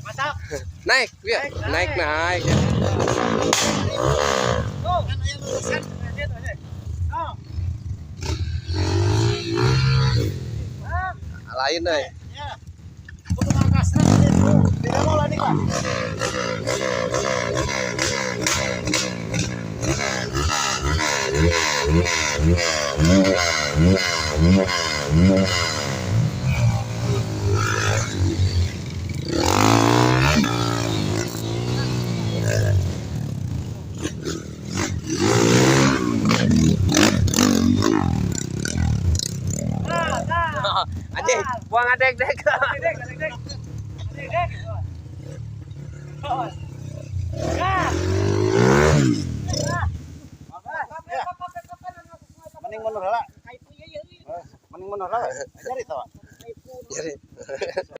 Mantap. Naik, ya. Naik. Lain deh. Tidak mau landing lah. Anjing, buang adek-dek. Mending mundur lah. Mending mundur lah. Jadi tahu. Jadi